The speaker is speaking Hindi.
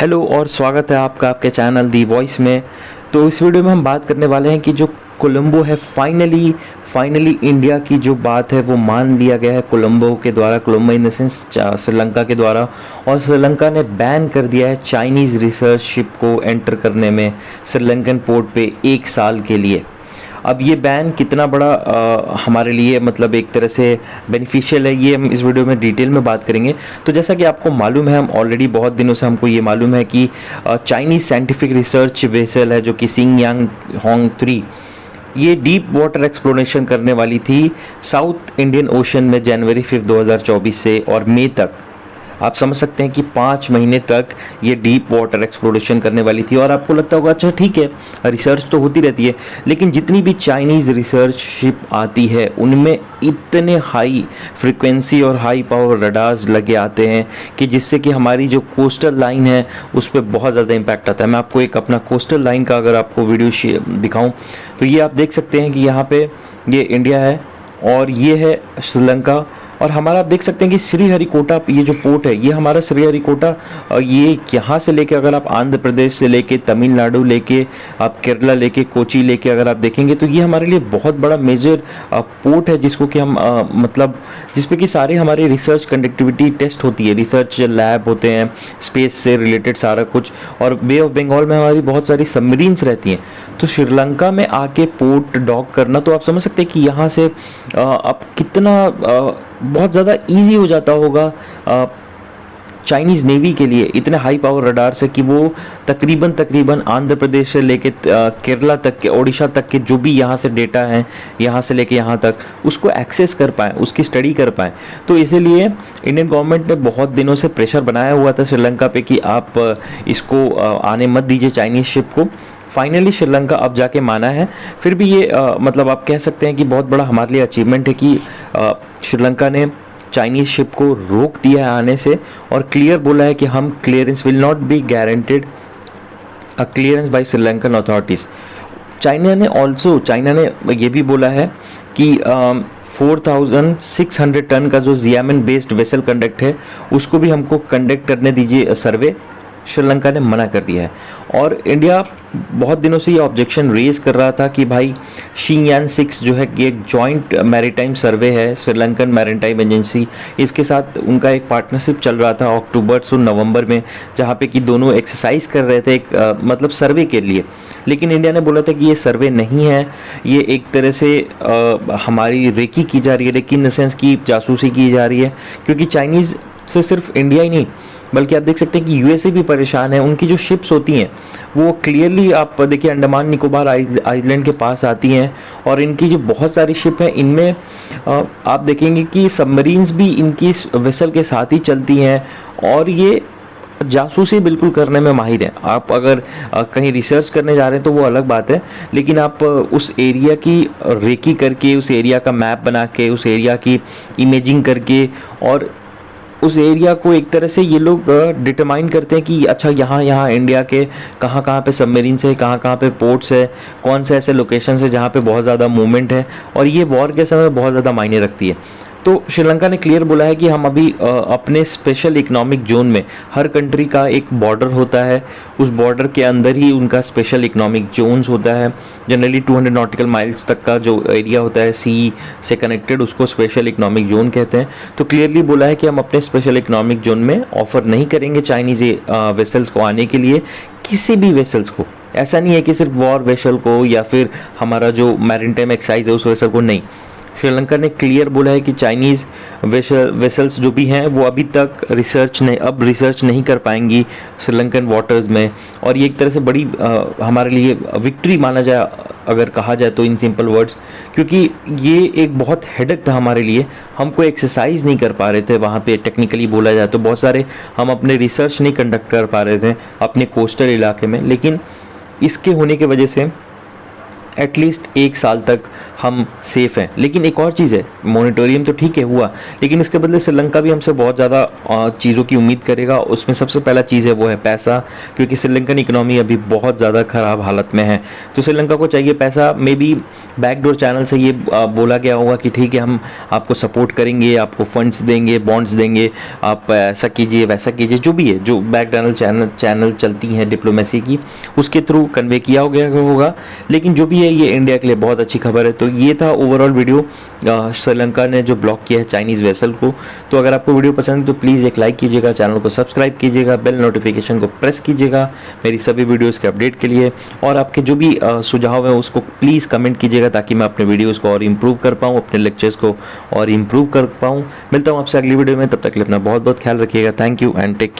हेलो और स्वागत है आपका आपके चैनल दी वॉइस में। तो इस वीडियो में हम बात करने वाले हैं कि जो कोलंबो है फाइनली इंडिया की जो बात है वो मान लिया गया है कोलंबो के द्वारा, Colombo in the sense Sri Lanka के द्वारा। और श्रीलंका ने बैन कर दिया है चाइनीज़ रिसर्च शिप को एंटर करने में श्रीलंकन पोर्ट पे 1 साल के लिए। अब ये बैन कितना बड़ा हमारे लिए मतलब एक तरह से बेनिफिशियल है, ये हम इस वीडियो में डिटेल में बात करेंगे। तो जैसा कि आपको मालूम है, हम ऑलरेडी बहुत दिनों से हमको ये मालूम है कि चाइनीज़ साइंटिफिक रिसर्च वेसल है जो कि सिंगयांग होंग 3, ये डीप वाटर एक्सप्लोरेशन करने वाली थी साउथ इंडियन ओशन में जनवरी 5, 2024 से और मई तक। आप समझ सकते हैं कि 5 महीने तक ये डीप वाटर एक्सप्लोरेशन करने वाली थी। और आपको लगता होगा अच्छा ठीक है, रिसर्च तो होती रहती है, लेकिन जितनी भी चाइनीज़ रिसर्च शिप आती है उनमें इतने हाई फ्रिक्वेंसी और हाई पावर रडार्स लगे आते हैं कि जिससे कि हमारी जो कोस्टल लाइन है उस पर बहुत ज़्यादा इम्पैक्ट आता है। मैं आपको एक अपना कोस्टल लाइन का अगर आपको वीडियो दिखाऊं तो ये आप देख सकते हैं कि यहाँ पे ये इंडिया है और ये है श्रीलंका। और हमारा आप देख सकते हैं कि श्रीहरिकोटा, ये जो पोर्ट है ये हमारा श्रीहरिकोटा, ये यहाँ से लेके अगर आप आंध्र प्रदेश से लेके तमिलनाडु लेके आप केरला लेके कोची लेके अगर आप देखेंगे तो ये हमारे लिए बहुत बड़ा मेजर पोर्ट है जिसको कि हम मतलब जिसपे कि सारे हमारे रिसर्च कंडक्टिविटी टेस्ट होती है, रिसर्च लैब होते हैं, स्पेस से रिलेटेड सारा कुछ। और बे ऑफ बंगाल में हमारी बहुत सारी सबमरीन्स रहती हैं। तो श्रीलंका में आके पोर्ट डॉक करना, तो आप समझ सकते हैं कि यहाँ से आप कितना बहुत ज़्यादा इजी हो जाता होगा चाइनीज़ नेवी के लिए, इतने हाई पावर रडार से कि वो तकरीबन आंध्र प्रदेश से लेके केरला तक के, ओडिशा तक के जो भी यहाँ से डेटा हैं, यहाँ से लेके यहाँ तक उसको एक्सेस कर पाएँ, उसकी स्टडी कर पाएँ। तो इसीलिए इंडियन गवर्नमेंट ने बहुत दिनों से प्रेशर बनाया हुआ था श्रीलंका पे कि आप इसको आने मत दीजिए चाइनीज़ शिप को। फाइनली श्रीलंका अब जाके माना है। फिर भी ये मतलब आप कह सकते हैं कि बहुत बड़ा हमारे लिए अचीवमेंट है कि श्रीलंका ने चाइनीज़ शिप को रोक दिया है आने से और क्लियर बोला है कि हम clearance will not be guaranteed a clearance by Sri Lankan authorities. China ने ये भी बोला है कि 4600 टन का जो जियामिन बेस्ड वेसल कंडक्ट है उसको भी हमको कंडक्ट करने दीजिए सर्वे। श्रीलंका ने मना कर दिया है। और इंडिया बहुत दिनों से ये ऑब्जेक्शन रेज कर रहा था कि भाई शिंगयान 6 जो है कि एक जॉइंट मैरीटाइम सर्वे है श्रीलंकन मैरीटाइम एजेंसी, इसके साथ उनका एक पार्टनरशिप चल रहा था अक्टूबर से नवंबर में, जहाँ पे कि दोनों एक्सरसाइज कर रहे थे एक मतलब सर्वे के लिए। लेकिन इंडिया ने बोला था कि ये सर्वे नहीं है, ये एक तरह से हमारी रेकी की जा रही है, रेकी इन द सेंस की जासूसी की जा रही है। क्योंकि चाइनीज़ से सिर्फ इंडिया ही नहीं बल्कि आप देख सकते हैं कि यूएसए भी परेशान है। उनकी जो शिप्स होती हैं वो क्लियरली आप देखिए अंडमान निकोबार आइलैंड के पास आती हैं और इनकी जो बहुत सारी शिप हैं इनमें आप देखेंगे कि सबमरीन्स भी इनकी वेसल के साथ ही चलती हैं और ये जासूसी बिल्कुल करने में माहिर है। आप अगर कहीं रिसर्च करने जा रहे हैं तो वो अलग बात है, लेकिन आप उस एरिया की रेकी करके, उस एरिया का मैप बना के, उस एरिया की इमेजिंग करके और उस एरिया को एक तरह से ये लोग डिटरमाइन करते हैं कि अच्छा यहाँ इंडिया के कहाँ पे सबमरीन्स है, कहाँ पे पोर्ट्स है, कौन से ऐसे लोकेशन है जहाँ पे बहुत ज़्यादा मूवमेंट है और ये वॉर के समय बहुत ज़्यादा मायने रखती है। तो श्रीलंका ने क्लियर बोला है कि हम अभी अपने स्पेशल इकोनॉमिक जोन में, हर कंट्री का एक बॉर्डर होता है, उस बॉर्डर के अंदर ही उनका स्पेशल इकोनॉमिक जोन्स होता है। जनरली 200 नॉटिकल माइल्स तक का जो एरिया होता है सी से कनेक्टेड उसको स्पेशल इकोनॉमिक जोन कहते हैं। तो क्लियरली बोला है कि हम अपने स्पेशल इकोनॉमिक जोन में ऑफर नहीं करेंगे चाइनीज़ वेसल्स को आने के लिए, किसी भी वेसल्स को। ऐसा नहीं है कि सिर्फ वॉर वेसल को या फिर हमारा जो मैरीटाइम एक्सरसाइज है उस वेसल को, नहीं। श्रीलंका ने क्लियर बोला है कि चाइनीज़ वेसल्स जो भी हैं वो अभी तक रिसर्च नहीं कर पाएंगी श्रीलंकन वाटर्स में। और ये एक तरह से बड़ी हमारे लिए विक्ट्री माना जाए अगर कहा जाए तो इन सिंपल वर्ड्स, क्योंकि ये एक बहुत हेडेक था हमारे लिए। हम कोई एक्सरसाइज नहीं कर पा रहे थे वहाँ पे, टेक्निकली बोला जाए तो बहुत सारे हम अपने रिसर्च नहीं कंडक्ट कर पा रहे थे अपने कोस्टल इलाके में। लेकिन इसके होने की वजह से एटलीस्ट 1 साल तक हम सेफ़ हैं। लेकिन एक और चीज़ है, मॉनिटोरियम तो ठीक है हुआ, लेकिन इसके बदले श्रीलंका भी हमसे बहुत ज़्यादा चीज़ों की उम्मीद करेगा। उसमें सबसे पहला चीज़ है वो है पैसा, क्योंकि श्रीलंकन इकोनॉमी अभी बहुत ज़्यादा ख़राब हालत में है। तो श्रीलंका को चाहिए पैसा। मे बी बैकडोर चैनल से ये बोला गया होगा कि ठीक है हम आपको सपोर्ट करेंगे, आपको फंड्स देंगे, बॉन्ड्स देंगे, आप ऐसा कीजिए वैसा कीजिए, जो भी है, जो बैकडोर चैनल चलती हैं डिप्लोमेसी की, उसके थ्रू कन्वे किया गया होगा। लेकिन जो भी है, ये इंडिया के लिए बहुत अच्छी खबर है। तो ये था ओवरऑल वीडियो, श्रीलंका ने जो ब्लॉक किया है चाइनीज़ वेसल को। तो अगर आपको वीडियो पसंद है तो प्लीज़ एक लाइक कीजिएगा, चैनल को सब्सक्राइब कीजिएगा, बेल नोटिफिकेशन को प्रेस कीजिएगा मेरी सभी वीडियोज़ के अपडेट के लिए। और आपके जो भी सुझाव है उसको प्लीज़ कमेंट कीजिएगा, ताकि मैं अपने वीडियोज़ को और इम्प्रूव कर पाऊँ, अपने लेक्चर्स को और इम्प्रूव कर पाऊँ। मिलता हूँ आपसे अगली वीडियो में, तब तक के लिए अपना बहुत बहुत ख्याल रखिएगा। Thank you and take care.